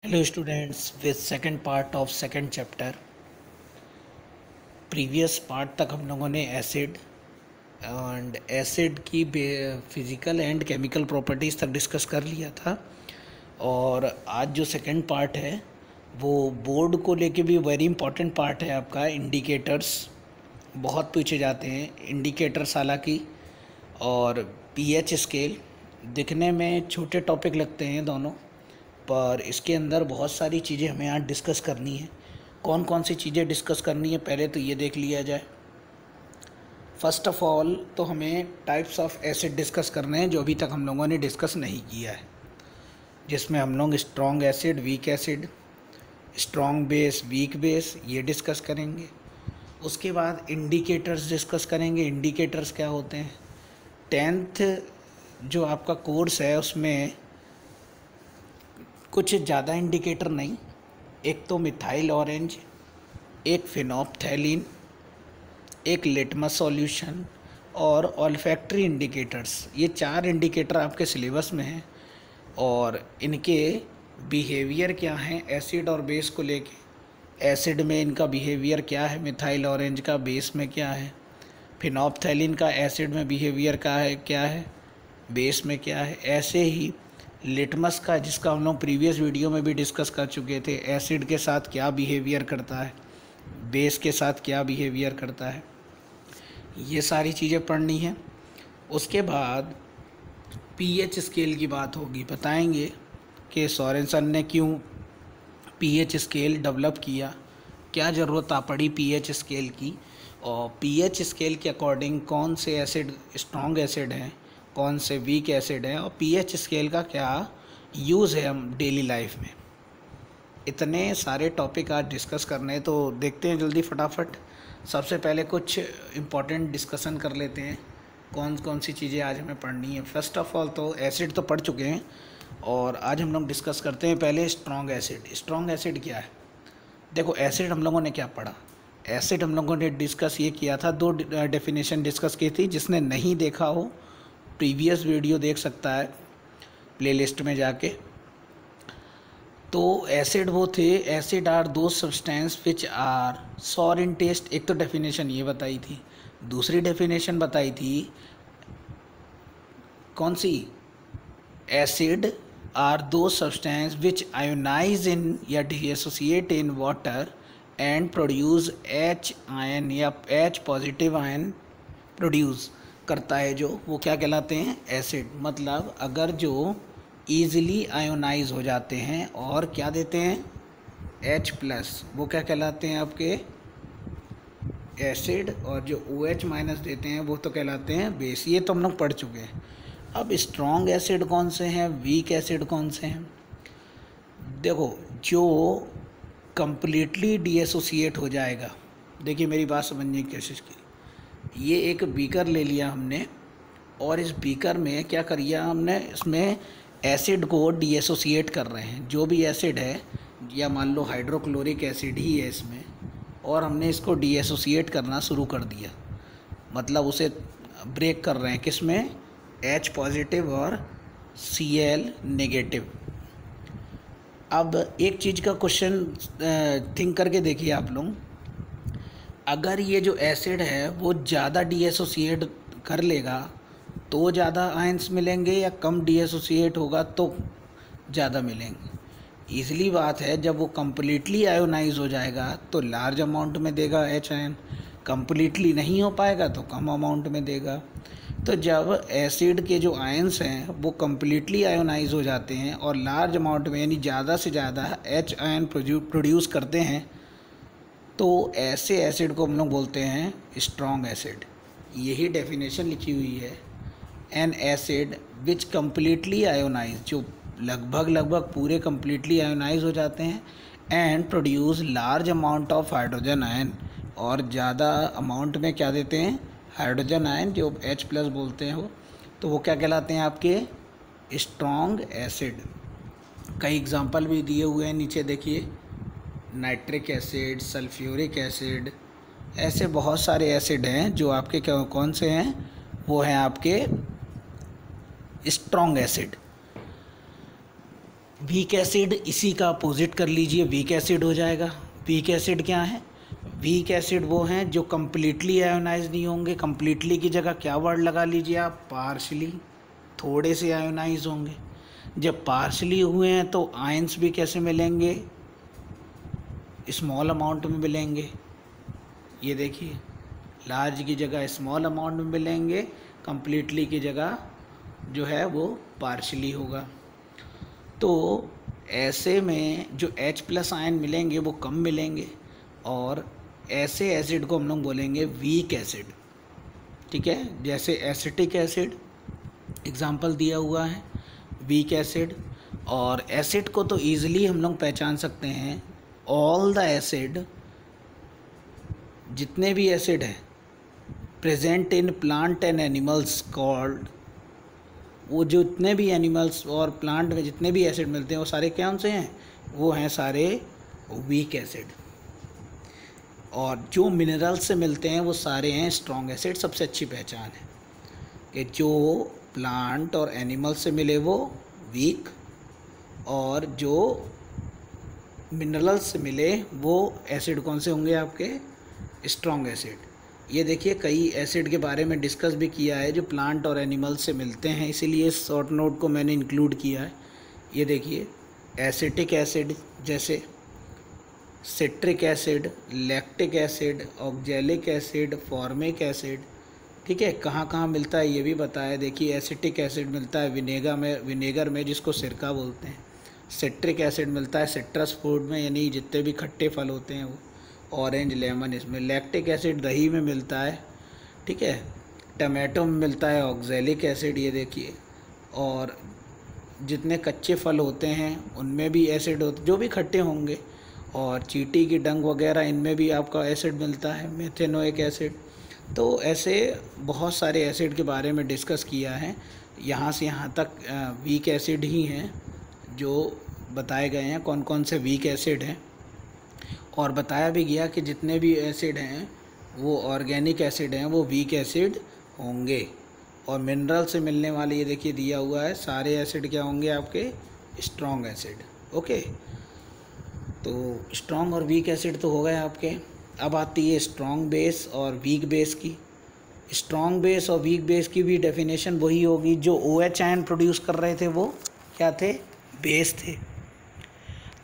Hello students, with second part of second chapter. Previous part तक हम लोगों ने एसिड की फिज़िकल एंड केमिकल प्रॉपर्टीज़ तक डिस्कस कर लिया था। और आज जो सेकंड पार्ट है वो बोर्ड को लेके भी वेरी इंपॉर्टेंट पार्ट है आपका। इंडिकेटर्स बहुत पूछे जाते हैं, इंडिकेटर्स हालांकि, और पीएच स्केल। दिखने में छोटे टॉपिक लगते हैं दोनों, पर इसके अंदर बहुत सारी चीज़ें हमें आज डिस्कस करनी है। कौन कौन सी चीज़ें डिस्कस करनी है पहले तो ये देख लिया जाए। फर्स्ट ऑफ ऑल तो हमें टाइप्स ऑफ एसिड डिस्कस करने हैं जो अभी तक हम लोगों ने डिस्कस नहीं किया है, जिसमें हम लोग strong acid, weak acid, strong base, weak base ये डिस्कस करेंगे। उसके बाद इंडिकेटर्स डिस्कस करेंगे। इंडिकेटर्स क्या होते हैं? 10th जो आपका कोर्स है उसमें कुछ ज़्यादा इंडिकेटर नहीं, एक तो मिथाइल ऑरेंज, एक फिनोप्थैलीन, एक लिटमस सॉल्यूशन और ऑल्फैक्टरी इंडिकेटर्स। ये 4 इंडिकेटर आपके सिलेबस में हैं और इनके बिहेवियर क्या हैं एसिड और बेस को लेके। एसिड में इनका बिहेवियर क्या है, मिथाइल ऑरेंज का बेस में क्या है, फिनोप्थैलीन का एसिड में बिहेवियर क्या है, बेस में क्या है। ऐसे ही लिटमस का, जिसका हम लोग प्रीवियस वीडियो में भी डिस्कस कर चुके थे, एसिड के साथ क्या बिहेवियर करता है, बेस के साथ क्या बिहेवियर करता है, ये सारी चीज़ें पढ़नी है। उसके बाद पीएच स्केल की बात होगी। बताएंगे कि सोरेनसन ने क्यों पीएच स्केल डेवलप किया, क्या ज़रूरत आ पड़ी पीएच स्केल की, और पीएच स्केल के अकॉर्डिंग कौन से एसिड स्ट्रॉन्ग एसिड हैं, कौन से वीक एसिड हैं, और पीएच स्केल का क्या यूज़ है हम डेली लाइफ में। इतने सारे टॉपिक आज डिस्कस करने हैं, तो देखते हैं जल्दी फटाफट। सबसे पहले कुछ इम्पॉर्टेंट डिस्कशन कर लेते हैं, कौन कौन सी चीज़ें आज हमें पढ़नी है। फर्स्ट ऑफ ऑल तो एसिड तो पढ़ चुके हैं और आज हम लोग डिस्कस करते हैं पहले स्ट्रॉन्ग एसिड। स्ट्रॉन्ग एसिड क्या है? देखो, एसिड हम लोगों ने क्या पढ़ा, एसिड हम लोगों ने डिस्कस ये किया था, 2 डेफिनेशन डिस्कस की थी। जिसने नहीं देखा हो प्रीवियस वीडियो देख सकता है प्लेलिस्ट में जाके। तो एसिड वो थे, एसिड आर दो substance which are sour in taste. एक तो डेफिनेशन ये बताई थी, दूसरी डेफिनेशन बताई थी कौन सी? एसिड आर दो सब्सटेंस विच आयोनाइज इन या dissociate in water and produce H ion या एच पॉजिटिव आयन प्रोड्यूस करता है, जो वो क्या कहलाते हैं? एसिड। मतलब अगर जो ईजिली आयोनाइज हो जाते हैं और क्या देते हैं? H+, वो क्या कहलाते हैं आपके? एसिड। और जो OH- देते हैं वो तो कहलाते हैं बेस। ये तो हम लोग पढ़ चुके हैं। अब स्ट्रॉन्ग एसिड कौन से हैं, वीक एसिड कौन से हैं? देखो, जो कंप्लीटली डीएसोसिएट हो जाएगा, देखिए मेरी बात समझने की कोशिश की। ये एक बीकर ले लिया हमने और इस बीकर में क्या करिए हमने, इसमें एसिड को डीएसोसिएट कर रहे हैं। जो भी एसिड है, या मान लो हाइड्रोक्लोरिक एसिड ही है इसमें, और हमने इसको डीएसोसिएट करना शुरू कर दिया। मतलब उसे ब्रेक कर रहे हैं, किसमें? H पॉजिटिव और Cl नेगेटिव। अब एक चीज़ का क्वेश्चन थिंक करके देखिए आप लोग, अगर ये जो एसिड है वो ज़्यादा डीएसोसिएट कर लेगा तो ज़्यादा आयंस मिलेंगे, या कम डीएसोसिएट होगा तो ज़्यादा मिलेंगे? इसलिए बात है, जब वो कम्प्लीटली आयोनाइज हो जाएगा तो लार्ज अमाउंट में देगा एच आयन, कम्प्लीटली नहीं हो पाएगा तो कम अमाउंट में देगा। तो जब एसिड के जो आयंस हैं वो कम्प्लीटली आयोनाइज हो जाते हैं और लार्ज अमाउंट में यानी ज़्यादा से ज़्यादा एच आयन प्रोड्यूस करते हैं, तो ऐसे एसिड को हम लोग बोलते हैं स्ट्रॉन्ग एसिड। यही डेफिनेशन लिखी हुई है, an acid which completely ionize, जो लगभग पूरे कम्प्लीटली आयोनाइज हो जाते हैं, and produce large amount of hydrogen ion, और ज़्यादा अमाउंट में क्या देते हैं? हाइड्रोजन आयन, जो H+ बोलते हैं वो। तो वो क्या कहलाते हैं आपके? Strong acid. कई एग्जांपल भी दिए हुए हैं नीचे देखिए, नाइट्रिक एसिड, सल्फ्यूरिक एसिड, ऐसे बहुत सारे एसिड हैं जो आपके कौन से हैं? वो हैं आपके स्ट्रॉन्ग एसिड। वीक एसिड इसी का अपोजिट कर लीजिए, वीक एसिड हो जाएगा। वीक एसिड क्या है? वीक एसिड वो हैं जो कम्प्लीटली आयोनाइज नहीं होंगे। कम्प्लीटली की जगह क्या वर्ड लगा लीजिए आप? पार्शली, थोड़े से आयोनाइज होंगे। जब पार्शली हुए हैं तो आयंस भी कैसे मिलेंगे? स्मॉल अमाउंट में मिलेंगे। ये देखिए, लार्ज की जगह स्मॉल अमाउंट में मिलेंगे, कम्प्लीटली की जगह जो है वो पार्शली होगा। तो ऐसे में जो H+ आयन मिलेंगे वो कम मिलेंगे, और ऐसे एसिड को हम लोग बोलेंगे वीक एसिड। ठीक है, जैसे एसिटिक एसिड एग्जाम्पल दिया हुआ है, वीक एसिड। और एसिड को तो ईजिली हम लोग पहचान सकते हैं, ऑल द एसिड, जितने भी एसिड हैं present in plant and animals called, वो जो जितने भी एनिमल्स और प्लांट में जितने भी एसिड मिलते हैं वो सारे कौन से हैं? वो हैं सारे वीक एसिड। और जो मिनरल से मिलते हैं वो सारे हैं स्ट्रॉन्ग एसिड। सबसे अच्छी पहचान है कि जो प्लांट और एनिमल से मिले वो वीक, और जो मिनरल से मिले वो एसिड कौन से होंगे आपके? Strong acid. ये देखिए, कई एसिड के बारे में डिस्कस भी किया है जो प्लांट और एनिमल से मिलते हैं, इसीलिए इस शॉर्ट नोट को मैंने इंक्लूड किया है। ये देखिए, एसिटिक एसिड जैसे citric acid, lactic acid, oxalic acid, formic acid. ठीक है, कहाँ कहाँ मिलता है ये भी बताया। देखिए, एसिटिक एसिड मिलता है विनेगर में जिसको सिरका बोलते हैं। सिट्रिक एसिड मिलता है सिट्रस फ्रूट में, यानी जितने भी खट्टे फल होते हैं वो, ऑरेंज, लेमन, इसमें। लैक्टिक एसिड दही में मिलता है। ठीक है, टमाटो में मिलता है ऑक्जेलिक एसिड, ये देखिए। और जितने कच्चे फल होते हैं उनमें भी एसिड होते, जो भी खट्टे होंगे। और चींटी की डंक वगैरह, इनमें भी आपका एसिड मिलता है, मेथेनोइक एसिड। तो ऐसे बहुत सारे एसिड के बारे में डिस्कस किया है। यहाँ से यहाँ तक वीक एसिड ही हैं जो बताए गए हैं, कौन कौन से वीक एसिड हैं। और बताया भी गया कि जितने भी एसिड हैं वो ऑर्गेनिक एसिड हैं, वो वीक एसिड होंगे। और मिनरल से मिलने वाले, ये देखिए दिया हुआ है, सारे एसिड क्या होंगे आपके? Strong acid. ओके, तो स्ट्रॉन्ग और वीक एसिड तो हो गए आपके। अब आती है स्ट्रॉन्ग बेस और वीक बेस की। स्ट्रॉन्ग बेस और वीक बेस की भी डेफिनेशन वही होगी। जो OH आयन प्रोड्यूस कर रहे थे वो क्या थे? बेस थे।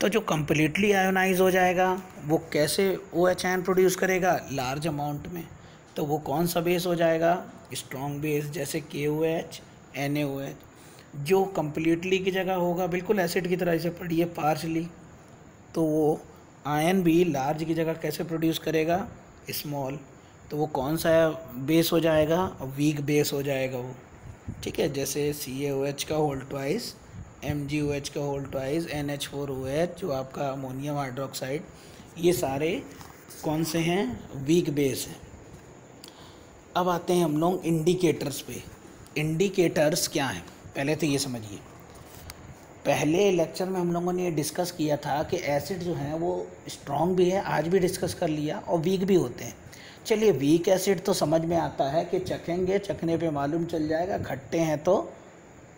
तो जो कम्प्लीटली आयोनाइज हो जाएगा वो कैसे OH आयन प्रोड्यूस करेगा? लार्ज अमाउंट में। तो वो कौन सा बेस हो जाएगा? स्ट्रॉन्ग बेस, जैसे KOH, NaOH। जो कम्प्लीटली की जगह होगा बिल्कुल एसिड की तरह, से पढ़िए पार्शली, तो वो आयन भी लार्ज की जगह कैसे प्रोड्यूस करेगा? स्मॉल। तो वो कौन सा बेस हो जाएगा? वीक बेस हो जाएगा वो। ठीक है, जैसे CaOH का होल ट्वाइस, MgOH का होल ट्वाइस, NH4OH जो आपका अमोनियम हाइड्रोक्साइड, ये सारे कौन से हैं? वीक बेस हैं। अब आते हैं हम लोग इंडिकेटर्स पे। इंडिकेटर्स क्या हैं पहले तो ये समझिए। पहले लेक्चर में हम लोगों ने ये डिस्कस किया था कि एसिड जो हैं वो स्ट्रॉन्ग भी है, आज भी डिस्कस कर लिया, और वीक भी होते हैं। चलिए, वीक एसिड तो समझ में आता है कि चखेंगे, चखने पे मालूम चल जाएगा, खट्टे हैं तो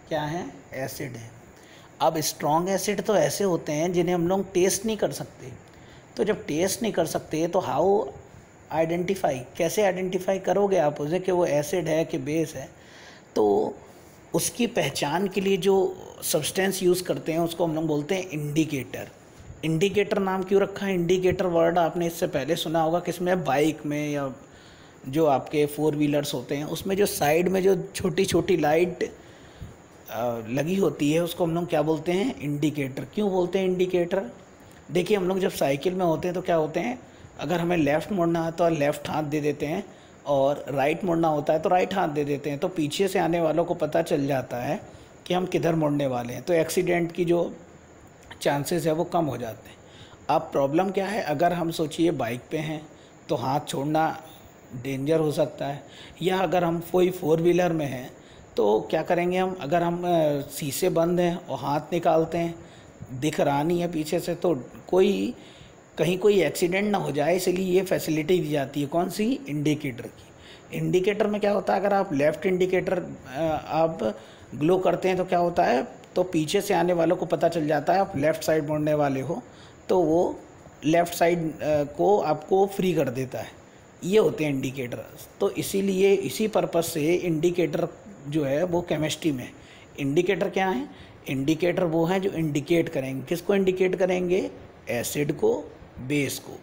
क्या हैं? एसिड है। अब स्ट्रॉन्ग एसिड तो ऐसे होते हैं जिन्हें हम लोग टेस्ट नहीं कर सकते। तो जब टेस्ट नहीं कर सकते तो हाउ आइडेंटिफाई, कैसे आइडेंटिफाई करोगे आप उसे कि वो एसिड है कि बेस है? तो उसकी पहचान के लिए जो सब्सटेंस यूज़ करते हैं उसको हम लोग बोलते हैं इंडिकेटर। इंडिकेटर नाम क्यों रखा है? इंडिकेटर वर्ड आपने इससे पहले सुना होगा किसमें? बाइक में, या जो आपके 4 व्हीलर्स होते हैं उसमें जो साइड में जो छोटी छोटी लाइट लगी होती है उसको हम लोग क्या बोलते हैं? इंडिकेटर। क्यों बोलते हैं इंडिकेटर? देखिए, हम लोग जब साइकिल में होते हैं तो क्या होते हैं, अगर हमें लेफ़्ट मुड़ना है तो लेफ़्ट हाथ दे देते हैं, और राइट मुड़ना होता है तो राइट हाथ दे देते हैं। तो पीछे से आने वालों को पता चल जाता है कि हम किधर मुड़ने वाले हैं, तो एक्सीडेंट की जो चांसेस है वो कम हो जाते हैं। अब प्रॉब्लम क्या है, अगर हम सोचिए बाइक पे हैं तो हाथ छोड़ना डेंजर हो सकता है, या अगर हम कोई 4 व्हीलर में हैं तो क्या करेंगे हम? अगर हम शीशे बंद हैं और हाथ निकालते हैं, दिख रहा नहीं है पीछे से, तो कहीं कोई एक्सीडेंट ना हो जाए, इसलिए ये फैसिलिटी दी जाती है। कौन सी? इंडिकेटर की। इंडिकेटर में क्या होता है, अगर आप लेफ़्ट इंडिकेटर आप ग्लो करते हैं तो क्या होता है, तो पीछे से आने वालों को पता चल जाता है, आप लेफ़्ट साइड मुड़ने वाले हो तो वो लेफ़्ट साइड को आपको फ्री कर देता है। ये होते हैं इंडिकेटर। तो इसीलिए इसी पर्पज़ से इंडिकेटर जो है वो केमिस्ट्री में, इंडिकेटर क्या है, इंडिकेटर वो हैं जो इंडिकेट करेंगे, किसको इंडिकेट करेंगे, एसिड को, बेस को।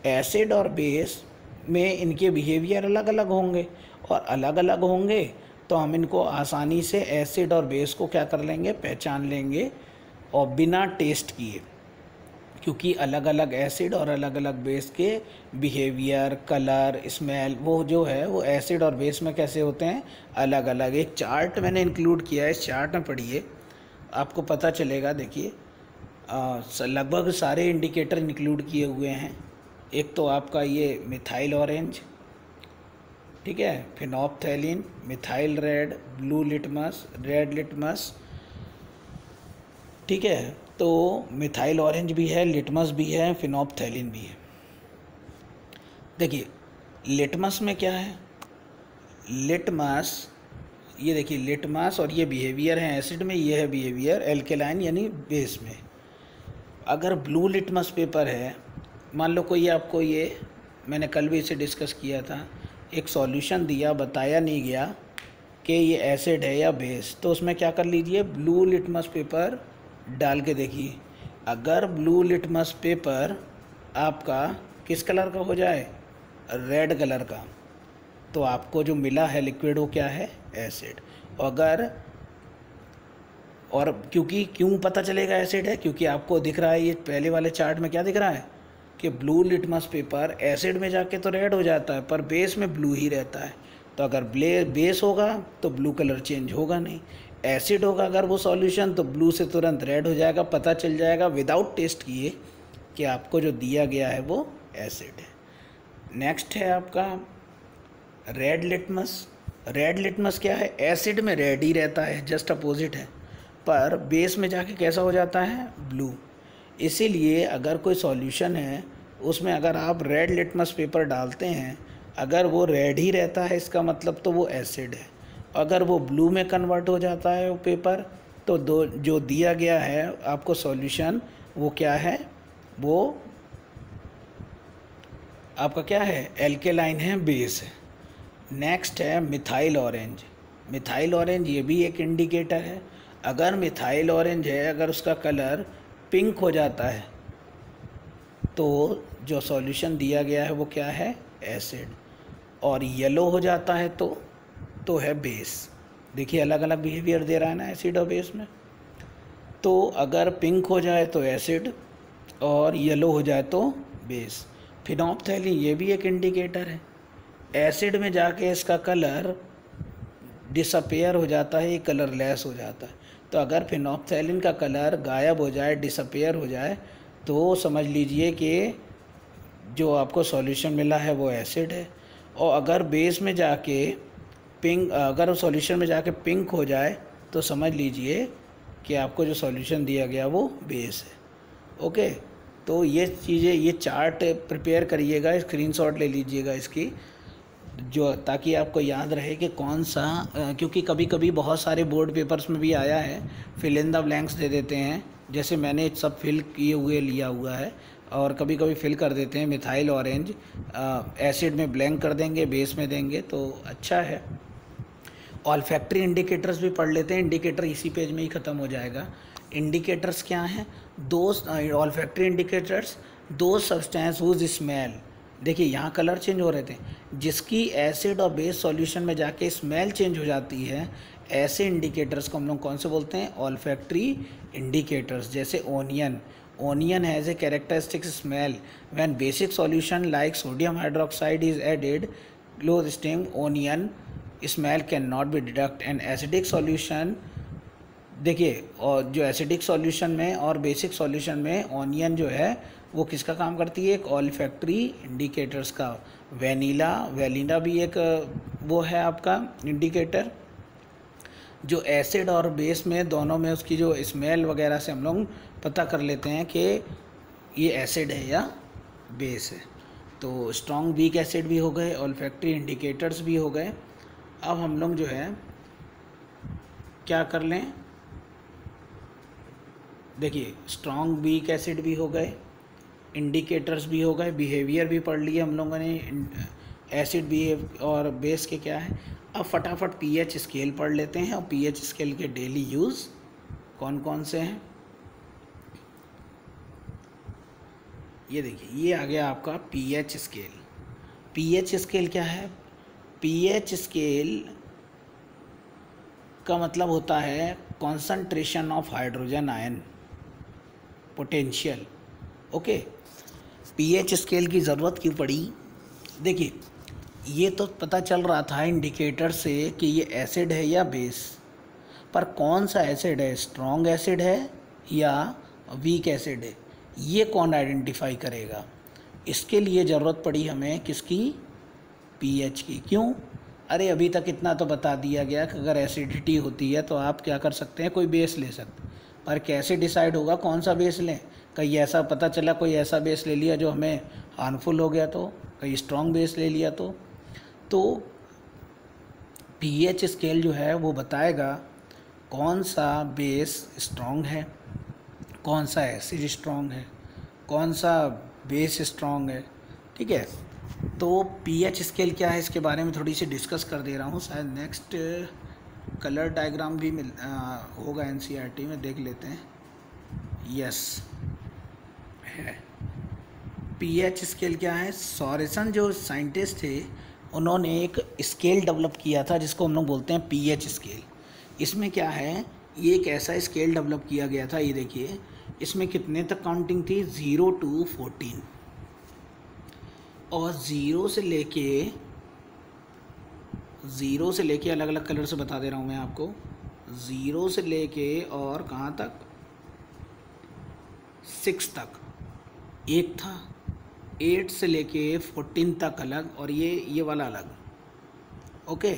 एसिड और बेस में इनके बिहेवियर अलग अलग होंगे, और अलग अलग होंगे तो हम इनको आसानी से एसिड और बेस को क्या कर लेंगे, पहचान लेंगे, और बिना टेस्ट किए, क्योंकि अलग अलग एसिड और अलग अलग बेस के बिहेवियर, कलर, स्मेल वो जो है वो एसिड और बेस में कैसे होते हैं, अलग अलग। एक चार्ट मैंने इंक्लूड किया है, इस चार्ट में पढ़िए आपको पता चलेगा। देखिए लगभग सारे इंडिकेटर इंक्लूड किए हुए हैं। एक तो आपका ये मिथाइल ऑरेंज, ठीक है, phenolphthalein, methyl red, blue litmus, red litmus, ठीक है। तो मिथाइल ऑरेंज भी है, लिटमस भी है, फिनोप्थेलिन भी है। देखिए लिटमस में क्या है, लिटमस, ये देखिए लिटमस, और ये बिहेवियर है एसिड में, ये है बिहेवियर एल्केलाइन यानी बेस में। अगर ब्लू लिटमस पेपर है, मान लो कोई आपको, ये मैंने कल भी इसे डिस्कस किया था, एक सॉल्यूशन दिया, बताया नहीं गया कि ये एसिड है या बेस, तो उसमें क्या कर लीजिए, ब्लू लिटमस पेपर डाल के देखिए। अगर ब्लू लिटमस पेपर आपका किस कलर का हो जाए, रेड कलर का, तो आपको जो मिला है लिक्विड वो क्या है, एसिड। और क्यों पता चलेगा एसिड है, क्योंकि आपको दिख रहा है, ये पहले वाले चार्ट में क्या दिख रहा है कि ब्लू लिटमस पेपर एसिड में जाके तो रेड हो जाता है, पर बेस में ब्लू ही रहता है। तो अगर बेस होगा तो ब्लू कलर चेंज होगा नहीं, एसिड होगा अगर वो सॉल्यूशन तो ब्लू से तुरंत रेड हो जाएगा, पता चल जाएगा विदाउट टेस्ट किए कि आपको जो दिया गया है वो एसिड है। नेक्स्ट है आपका रेड लिटमस। रेड लिटमस क्या है, एसिड में रेड ही रहता है, जस्ट अपोजिट है, पर बेस में जाके कैसा हो जाता है, ब्लू। इसीलिए अगर कोई सॉल्यूशन है उसमें अगर आप रेड लिटमस पेपर डालते हैं, अगर वो रेड ही रहता है इसका मतलब तो वो एसिड है। अगर वो ब्लू में कन्वर्ट हो जाता है वो पेपर, तो जो दिया गया है आपको सॉल्यूशन वो क्या है, वो आपका क्या है, एल्केलाइन है, बेस है। नेक्स्ट है मिथाइल ऑरेंज। मिथाइल ऑरेंज ये भी एक इंडिकेटर है। अगर मिथाइल ऑरेंज है, अगर उसका कलर पिंक हो जाता है तो जो सॉल्यूशन दिया गया है वो क्या है, एसिड। और येलो हो जाता है तो है बेस। देखिए अलग अलग बिहेवियर दे रहा है ना एसिड और बेस में। तो अगर पिंक हो जाए तो एसिड और येलो हो जाए तो बेस। फिनोप्थेलिन ये भी एक इंडिकेटर है। एसिड में जाके इसका कलर डिसअपेयर हो जाता है, ये कलरलेस हो जाता है। तो अगर फिनोप्थेलिन का कलर गायब हो जाए, डिसअपेयर हो जाए, तो समझ लीजिए कि जो आपको सॉल्यूशन मिला है वो एसिड है। और अगर बेस में जाके अगर सॉल्यूशन में जाके पिंक हो जाए तो समझ लीजिए कि आपको जो सॉल्यूशन दिया गया वो बेस है। ओके, तो ये चीज़ें, ये चार्ट प्रिपेयर करिएगा, स्क्रीनशॉट ले लीजिएगा इसकी, जो ताकि आपको याद रहे कि कौन सा, क्योंकि कभी कभी बहुत सारे बोर्ड पेपर्स में भी आया है फिल इन द ब्लैंक्स दे देते हैं, जैसे मैंने सब फिल किए हुए लिया हुआ है, और कभी कभी फिल कर देते हैं मिथाइल ऑरेंज, एसिड में ब्लैंक कर देंगे, बेस में देंगे, तो अच्छा है। ऑल्फैक्टरी इंडिकेटर्स भी पढ़ लेते हैं, इंडिकेटर इसी पेज में ही ख़त्म हो जाएगा। इंडिकेटर्स क्या हैं, ऑल्फैक्टरी इंडिकेटर्स दो सब्सटेंस हुज स्मेल, देखिए यहाँ कलर चेंज हो रहे थे, जिसकी एसिड और बेस सॉल्यूशन में जाके स्मेल चेंज हो जाती है, ऐसे इंडिकेटर्स को हम लोग कौन से बोलते हैं, ऑल्फैक्टरी इंडिकेटर्स। जैसे onion has a characteristic smell when basic solution like sodium hydroxide is added, close stem onion smell can not be detect. And acidic solution, देखिए, और जो एसिडिक सॉल्यूशन में और बेसिक सॉल्यूशन में ऑनियन जो है वो किसका काम करती है, एक ऑल्फैक्टरी इंडिकेटर्स का। वेनिला भी एक वो है आपका इंडिकेटर, जो एसिड और बेस में दोनों में उसकी जो स्मेल वगैरह से हम लोग पता कर लेते हैं कि ये एसिड है या बेस है। तो स्ट्रॉन्ग वीक एसिड भी हो गए, ऑल्फैक्टरी इंडिकेटर्स भी हो गए। अब हम लोग जो है क्या कर लें, देखिए स्ट्रॉन्ग वीक एसिड भी हो गए, इंडिकेटर्स भी हो गए, बिहेवियर भी पढ़ लिए हम लोगों ने, एसिड बिहेव और बेस के क्या है। अब फटाफट पीएच स्केल पढ़ लेते हैं, और पीएच स्केल के डेली यूज़ कौन कौन से हैं। ये देखिए ये आ गया आपका पीएच स्केल। पीएच स्केल क्या है? पीएच स्केल का मतलब होता है concentration of hydrogen ion potential. Okay, pH scale की ज़रूरत क्यों पड़ी? देखिए ये तो पता चल रहा था इंडिकेटर से कि ये एसिड है या बेस, पर कौन सा एसिड है, स्ट्रॉन्ग एसिड है या वीक एसिड है, ये कौन आइडेंटिफाई करेगा? इसके लिए ज़रूरत पड़ी हमें किसकी? पीएच की। क्यों? अरे अभी तक इतना तो बता दिया गया कि अगर एसिडिटी होती है तो आप क्या कर सकते हैं, कोई बेस ले सकते हैं, पर कैसे डिसाइड होगा कौन सा बेस लें? कहीं ऐसा पता चला कोई ऐसा बेस ले लिया जो हमें हार्मफुल हो गया, तो कहीं स्ट्रॉन्ग बेस ले लिया तो पीएच स्केल जो है वो बताएगा कौन सा बेस स्ट्रॉन्ग है, कौन सा एसिड स्ट्रॉन्ग है, कौन सा बेस स्ट्रॉन्ग है। ठीक है, तो पीएच स्केल क्या है इसके बारे में थोड़ी सी डिस्कस कर दे रहा हूँ। शायद नेक्स्ट कलर डायग्राम भी होगा एनसीईआरटी में, देख लेते हैं। यस है। पीएच स्केल क्या है? सॉरेसन जो साइंटिस्ट थे उन्होंने एक स्केल डेवलप किया था जिसको हम लोग बोलते हैं पीएच स्केल। इसमें क्या है, ये एक ऐसा स्केल डेवलप किया गया था, ये देखिए इसमें कितने तक काउंटिंग थी, 0 to 14, और ज़ीरो से लेके अलग अलग कलर से बता दे रहा हूँ मैं आपको, 0 से लेके और कहाँ तक, 6 तक एक था, 8 से लेके 14 तक अलग, और ये वाला अलग। ओके,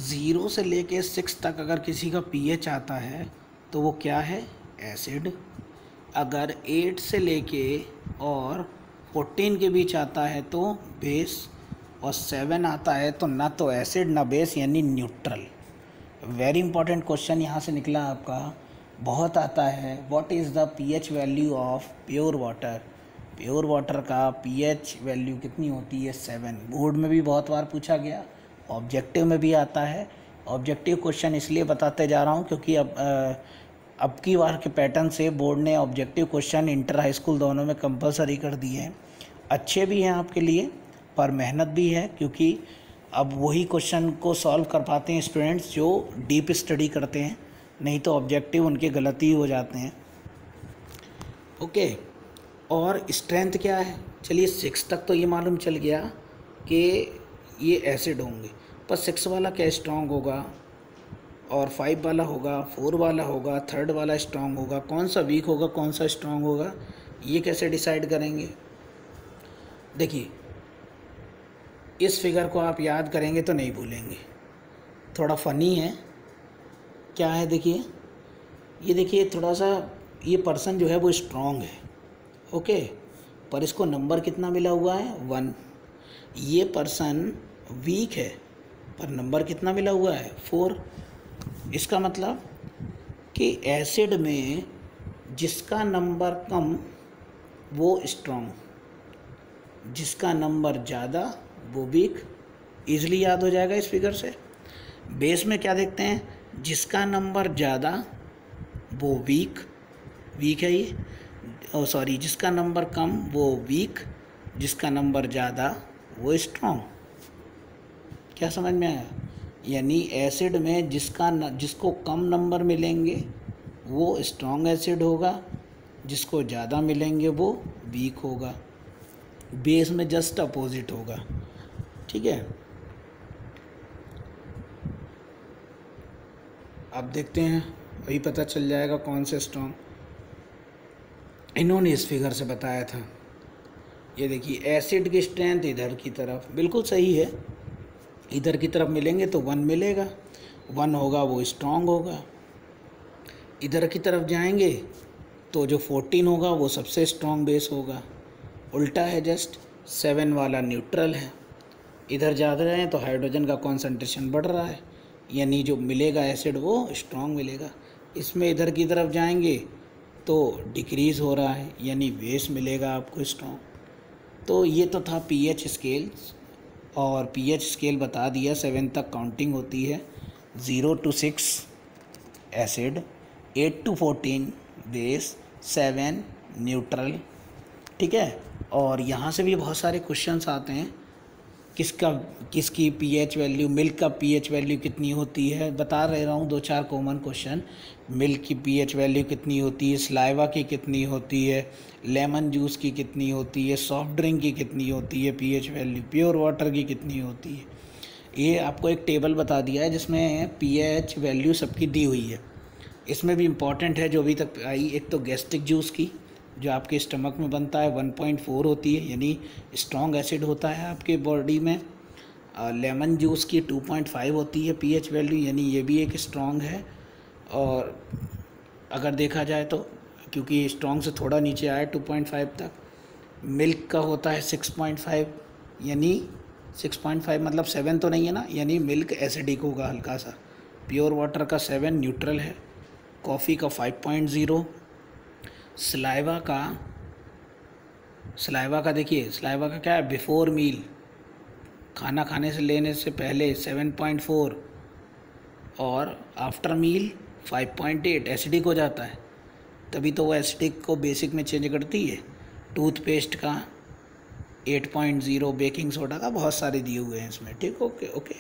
0 से लेके 6 तक अगर किसी का पीएच आता है तो वो क्या है, एसिड। अगर 8 से लेके और 14 के बीच आता है तो बेस, और 7 आता है तो ना तो एसिड ना बेस, यानी न्यूट्रल। वेरी इंपॉर्टेंट क्वेश्चन यहाँ से निकला आपका, बहुत आता है। What is the pH value of pure water? Pure water का पीएच वैल्यू कितनी होती है, 7। बोर्ड में भी बहुत बार पूछा गया, ऑब्जेक्टिव में भी आता है। ऑब्जेक्टिव क्वेश्चन इसलिए बताते जा रहा हूँ क्योंकि अब की बार के पैटर्न से बोर्ड ने objective question inter high school दोनों में कंपलसरी कर दिए हैं। अच्छे भी हैं आपके लिए, पर मेहनत भी है, क्योंकि अब वही क्वेश्चन को सॉल्व कर पाते हैं स्टूडेंट्स जो डीप स्टडी करते हैं, नहीं तो ऑब्जेक्टिव उनके गलती हो जाते हैं। ओके, और स्ट्रेंथ क्या है? चलिए 6 तक तो ये मालूम चल गया कि ये एसिड होंगे, पर 6 वाला क्या स्ट्रॉन्ग होगा, और 5 वाला होगा, 4 वाला होगा, 3rd वाला स्ट्रॉन्ग होगा, कौन सा वीक होगा, कौन सा स्ट्रॉन्ग होगा, ये कैसे डिसाइड करेंगे? देखिए इस फिगर को आप याद करेंगे तो नहीं भूलेंगे, थोड़ा फ़नी है। क्या है देखिए, ये देखिए थोड़ा सा, ये पर्सन जो है वो स्ट्रॉन्ग है, ओके, पर इसको नंबर कितना मिला हुआ है, 1। ये पर्सन वीक है पर नंबर कितना मिला हुआ है, 4। इसका मतलब कि एसिड में जिसका नंबर कम वो स्ट्रॉन्ग, जिसका नंबर ज़्यादा वो वीक। ईज़िली याद हो जाएगा इस फिगर से। बेस में क्या देखते हैं, जिसका नंबर ज़्यादा वो वीक है ये, ओ सॉरी, जिसका नंबर कम वो वीक, जिसका नंबर ज़्यादा वो स्ट्रॉन्ग। क्या समझ में आया? यानी एसिड में जिसको कम नंबर मिलेंगे वो स्ट्रॉन्ग एसिड होगा, जिसको ज़्यादा मिलेंगे वो वीक होगा। बेस में जस्ट अपोजिट होगा। ठीक है, अब देखते हैं, वही पता चल जाएगा कौन से स्ट्रॉन्ग। इन्होंने इस फिगर से बताया था। ये देखिए एसिड की स्ट्रेंथ इधर की तरफ, बिल्कुल सही है, इधर की तरफ मिलेंगे तो 1 मिलेगा, 1 होगा वो स्ट्रॉन्ग होगा। इधर की तरफ जाएंगे तो जो 14 होगा वो सबसे स्ट्रॉन्ग बेस होगा। उल्टा है जस्ट, 7 वाला न्यूट्रल है। इधर जा रहे हैं तो हाइड्रोजन का कॉन्सेंट्रेशन बढ़ रहा है, यानी जो मिलेगा एसिड वो स्ट्रॉन्ग मिलेगा। इसमें इधर की तरफ जाएंगे तो डिक्रीज़ हो रहा है, यानी बेस मिलेगा आपको स्ट्रॉन्ग। तो ये तो था पीएच स्केल्स, और पीएच स्केल बता दिया 7 तक काउंटिंग होती है। 0 to 6 acid, 8 to 14 base, 7 neutral. ठीक है, और यहाँ से भी बहुत सारे क्वेश्चंस आते हैं। किसकी पीएच वैल्यू, मिल्क का पीएच वैल्यू कितनी होती है, बता रहा हूँ 2-4 कॉमन क्वेश्चन। मिल्क की पीएच वैल्यू कितनी होती है, सलाइवा की कितनी होती है, लेमन जूस की कितनी होती है, सॉफ्ट ड्रिंक की कितनी होती है पीएच वैल्यू, प्योर वाटर की कितनी होती है। ये आपको एक टेबल बता दिया है जिसमें पीएच वैल्यू सबकी दी हुई है। इसमें भी इम्पॉर्टेंट है जो अभी तक आई, एक तो गैस्ट्रिक जूस की जो आपके स्टमक में बनता है 1.4 होती है, यानी स्ट्रॉन्ग एसिड होता है आपके बॉडी में। लेमन जूस की 2.5 होती है पीएच वैल्यू, यानी ये भी एक स्ट्रॉन्ग है। और अगर देखा जाए तो क्योंकि स्ट्रॉन्ग से थोड़ा नीचे आया 2.5 तक। मिल्क का होता है 6.5, यानी 6.5 मतलब 7 तो नहीं है ना, यानी मिल्क एसिडिक होगा हल्का सा। प्योर वाटर का 7 न्यूट्रल है। कॉफ़ी का 5.0। सलाइवा का देखिए, सलाइवा का क्या है, बिफोर मील, खाना खाने से लेने से पहले 7.4, और आफ्टर मील 5.8 एसिडिक हो जाता है। तभी तो वो एसिडिक को बेसिक में चेंज करती है। टूथपेस्ट का 8.0, बेकिंग सोडा का बहुत सारे दिए हुए हैं इसमें। ठीक, ओके ओके।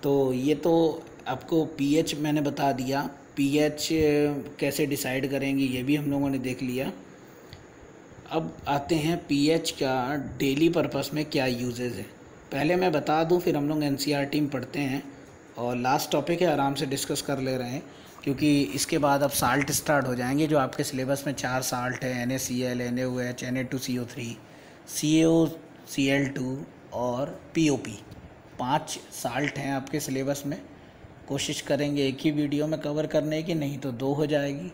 तो ये तो आपको पीएच मैंने बता दिया। पीएच कैसे डिसाइड करेंगे ये भी हम लोगों ने देख लिया। अब आते हैं पीएच का डेली पर्पस में क्या यूजेस है। पहले मैं बता दूं, फिर हम लोग एनसीईआरटी में पढ़ते हैं, और लास्ट टॉपिक है आराम से डिस्कस कर ले रहे हैं, क्योंकि इसके बाद अब साल्ट स्टार्ट हो जाएंगे जो आपके सिलेबस में 4 साल्ट है, NaCl, NaOH, Na2CO3, CaOCl2 और POP। 5 साल्ट हैं आपके सिलेबस में। कोशिश करेंगे एक ही वीडियो में कवर करने की, नहीं तो 2 हो जाएगी।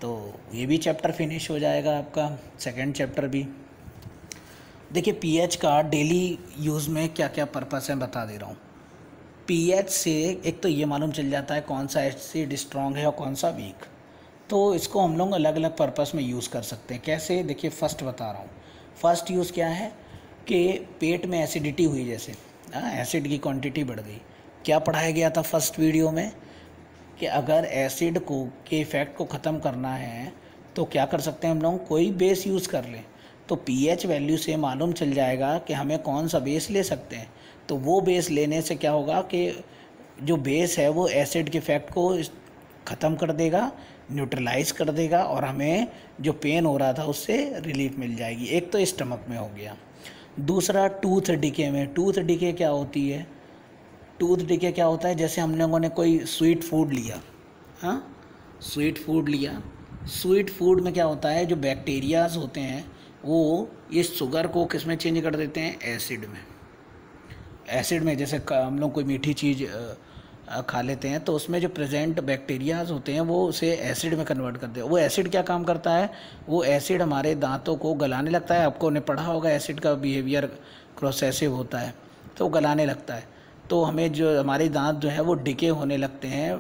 तो ये भी चैप्टर फिनिश हो जाएगा आपका, सेकंड चैप्टर भी। देखिए पीएच का डेली यूज़ में क्या क्या पर्पस है बता दे रहा हूँ। पीएच से एक तो ये मालूम चल जाता है कौन सा एसिड स्ट्रॉन्ग है और कौन सा वीक। तो इसको हम लोग अलग अलग पर्पस में यूज़ कर सकते हैं। कैसे, देखिए फर्स्ट बता रहा हूँ। फर्स्ट यूज़ क्या है कि पेट में एसिडिटी हुई, जैसे एसिड की क्वांटिटी बढ़ गई। क्या पढ़ाया गया था फर्स्ट वीडियो में कि अगर एसिड को के इफ़ेक्ट को ख़त्म करना है तो क्या कर सकते हैं हम लोग, कोई बेस यूज़ कर लें। तो पीएच वैल्यू से मालूम चल जाएगा कि हमें कौन सा बेस ले सकते हैं। तो वो बेस लेने से क्या होगा कि जो बेस है वो एसिड के इफ़ेक्ट को ख़त्म कर देगा, न्यूट्रलाइज कर देगा, और हमें जो पेन हो रहा था उससे रिलीफ मिल जाएगी। एक तो स्टमक में हो गया। दूसरा टूथ डिके में। टूथ डिके क्या होती है, टूथ डिके क्या होता है, जैसे हम लोगों ने कोई स्वीट फूड लिया, हाँ स्वीट फूड लिया, स्वीट फूड में क्या होता है, जो बैक्टीरियाज होते हैं वो ये शुगर को किस में चेंज कर देते हैं, एसिड में। एसिड में जैसे हम लोग कोई मीठी चीज़ खा लेते हैं तो उसमें जो प्रेजेंट बैक्टीरियाज होते हैं वो उसे एसिड में कन्वर्ट करते हैं। वो एसिड क्या काम करता है, वो एसिड हमारे दांतों को गलाने लगता है। आपको ने पढ़ा होगा एसिड का बिहेवियर प्रोसेसिव होता है, तो गलाने लगता है। तो हमें जो हमारे दांत जो है वो डिके होने लगते हैं।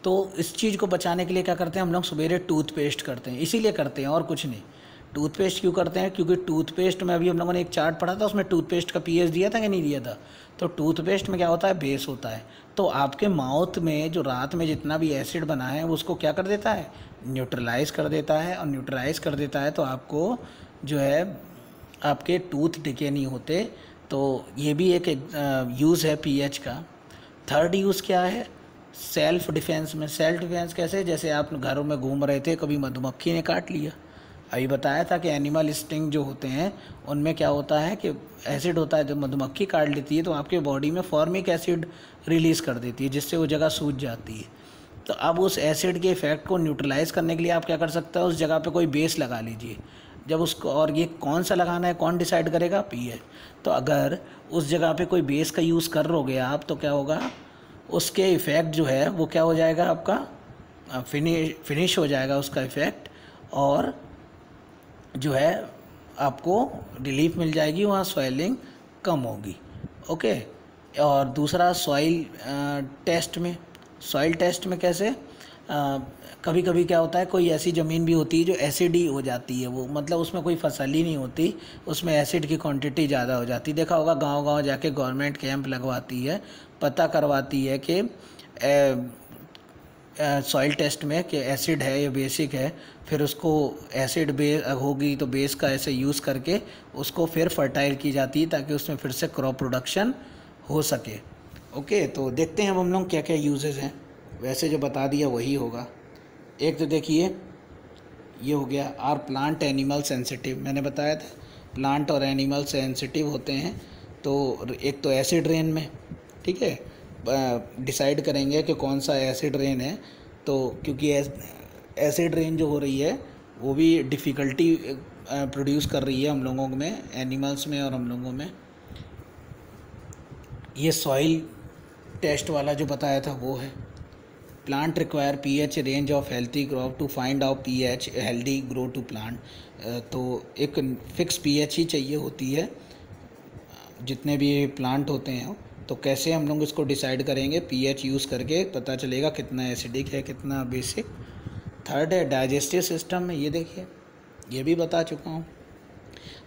तो इस चीज़ को बचाने के लिए क्या करते हैं हम लोग, सवेरे टूथपेस्ट करते हैं। इसीलिए करते हैं और कुछ नहीं। टूथपेस्ट क्यों करते हैं, क्योंकि टूथपेस्ट में अभी हम लोगों ने एक चार्ट पढ़ा था, उसमें टूथपेस्ट का पीएच दिया था कि नहीं दिया था। तो टूथपेस्ट में क्या होता है, बेस होता है। तो आपके माउथ में जो रात में जितना भी एसिड बना है वो उसको क्या कर देता है, न्यूट्रलाइज कर देता है। और न्यूट्रलाइज कर देता है तो आपको जो है आपके टूथ डिके नहीं होते। तो ये भी एक यूज़ है पीएच का। थर्ड यूज़ क्या है, सेल्फ डिफेंस में। सेल्फ डिफेंस कैसे, जैसे आप घरों में घूम रहे थे, कभी मधुमक्खी ने काट लिया। अभी बताया था कि एनिमल स्टिंग जो होते हैं उनमें क्या होता है कि एसिड होता है। जब मधुमक्खी काट लेती है तो आपके बॉडी में फॉर्मिक एसिड रिलीज़ कर देती है, जिससे वो जगह सूज जाती है। तो अब उस एसिड के इफ़ेक्ट को न्यूट्रलाइज करने के लिए आप क्या कर सकते हैं, उस जगह पे कोई बेस लगा लीजिए। जब उसको, और ये कौन सा लगाना है कौन डिसाइड करेगा, पीएच। तो अगर उस जगह पे कोई बेस का यूज़ कर रहोगे आप, तो क्या होगा, उसके इफ़ेक्ट जो है वो क्या हो जाएगा, आपका फिनिश हो जाएगा उसका इफ़ेक्ट, और जो है आपको रिलीफ मिल जाएगी, वहाँ स्वेलिंग कम होगी। ओके। और दूसरा सॉइल टेस्ट में, सॉइल टेस्ट में कैसे कभी कभी क्या होता है, कोई ऐसी ज़मीन भी होती है जो एसिडी हो जाती है, वो मतलब उसमें कोई फसल ही नहीं होती, उसमें एसिड की क्वांटिटी ज़्यादा हो जाती है। देखा होगा गांव-गांव जाके गवर्नमेंट कैंप लगवाती है, पता करवाती है कि सॉइल टेस्ट में कि एसिड है या बेसिक है, फिर उसको एसिड होगी तो बेस का ऐसे यूज़ करके उसको फिर फर्टाइल की जाती है ताकि उसमें फिर से क्रॉप प्रोडक्शन हो सके। ओके, तो देखते हैं हम लोग क्या क्या यूजेस हैं। वैसे जो बता दिया वही होगा। एक तो देखिए ये हो गया, आर प्लांट एनिमल सेंसिटिव, मैंने बताया था प्लांट और एनिमल सेंसिटिव होते हैं। तो एक तो एसिड रेन में, ठीक है, डिसाइड करेंगे कि कौन सा एसिड रेन है। तो क्योंकि एसिड रेन जो हो रही है वो भी डिफ़िकल्टी प्रोड्यूस कर रही है हम लोगों में, एनिमल्स में और हम लोगों में। ये सॉइल टेस्ट वाला जो बताया था वो है। Plant require pH range of healthy crop to find out pH healthy grow to plant. तो एक फिक्स पीएच ही चाहिए होती है जितने भी प्लांट होते हैं। तो कैसे हम लोग इसको डिसाइड करेंगे, पीएच यूज़ करके पता चलेगा कितना एसिडिक है कितना बेसिक। थर्ड है डाइजेस्टिव सिस्टम में, ये देखिए ये भी बता चुका हूँ।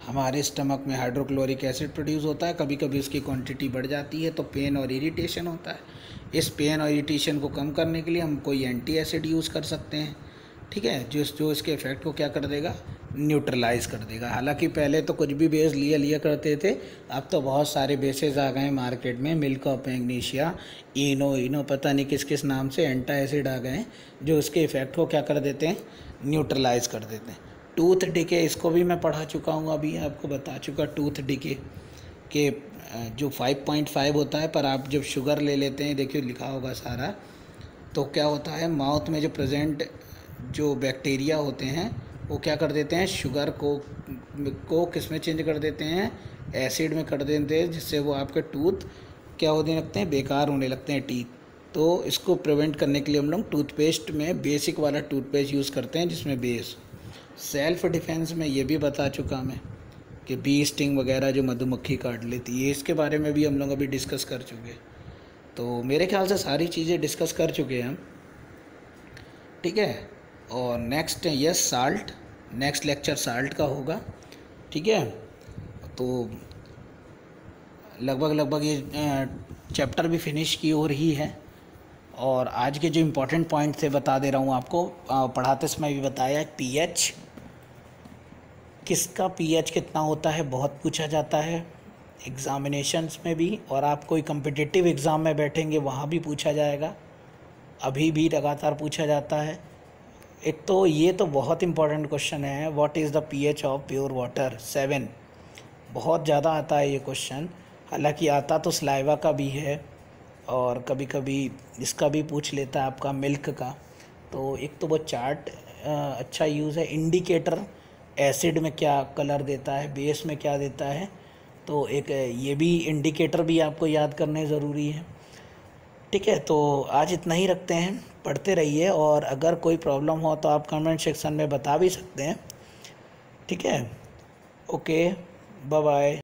हमारे स्टमक में हाइड्रोक्लोरिक एसिड प्रोड्यूस होता है, कभी कभी उसकी क्वांटिटी बढ़ जाती है तो पेन और इरिटेशन होता है। इस पेन और इरिटेशन को कम करने के लिए हम कोई एंटी एसिड यूज़ कर सकते हैं, ठीक है, जो इसके इफ़ेक्ट को क्या कर देगा, न्यूट्रलाइज कर देगा। हालांकि पहले तो कुछ भी बेस लिया करते थे, अब तो बहुत सारे बेसेस आ गए हैं मार्केट में, मिल्क ऑफ मैग्नीशिया, इनो पता नहीं किस किस नाम से एंटा एसिड आ गए हैं जो उसके इफ़ेक्ट को क्या कर देते हैं, न्यूट्रलाइज कर देते हैं। टूथ डिके, इसको भी मैं पढ़ा चुका हूँ, अभी आपको बता चुका टूथ डिके के जो 5.5 होता है, पर आप जब शुगर ले लेते हैं, देखिए लिखा होगा सारा, तो क्या होता है माउथ में जो प्रेजेंट जो बैक्टीरिया होते हैं वो क्या कर देते हैं, शुगर को किस में चेंज कर देते हैं, एसिड में कर देते हैं, जिससे वो आपके टूथ क्या होने लगते हैं, बेकार होने लगते हैं टीथ। तो इसको प्रिवेंट करने के लिए हम लोग टूथपेस्ट में बेसिक वाला टूथपेस्ट यूज़ करते हैं जिसमें बेस। सेल्फ डिफेंस में ये भी बता चुका मैं कि बी स्टिंग वगैरह जो मधुमक्खी काट लेती है, इसके बारे में भी हम लोग अभी डिस्कस कर चुके हैं। तो मेरे ख्याल से सारी चीज़ें डिस्कस कर चुके हैं हम, ठीक है। और next yes salt, next lecture salt का होगा, ठीक है। तो लगभग ये चैप्टर भी फिनिश की ओर ही है। और आज के जो इम्पोर्टेंट पॉइंट थे बता दे रहा हूँ आपको, पढ़ाते समय भी बताया। पीएच, किसका पीएच कितना होता है बहुत पूछा जाता है एग्ज़ामिनेशंस में भी, और आप कोई कम्पिटिटिव एग्ज़ाम में बैठेंगे वहाँ भी पूछा जाएगा, अभी भी लगातार पूछा जाता है। एक तो ये तो बहुत इम्पोर्टेंट क्वेश्चन है, what is the pH of pure water, 7, बहुत ज़्यादा आता है ये क्वेश्चन। हालांकि आता तो सलाइवा का भी है और कभी कभी इसका भी पूछ लेता है आपका मिल्क का। तो एक तो वो चार्ट अच्छा यूज़ है। इंडिकेटर, एसिड में क्या कलर देता है, बेस में क्या देता है, तो एक ये भी इंडिकेटर भी आपको याद करने ज़रूरी है, ठीक है। तो आज इतना ही रखते हैं, पढ़ते रहिए, और अगर कोई प्रॉब्लम हो तो आप कमेंट सेक्शन में बता भी सकते हैं, ठीक है। Okay, bye bye.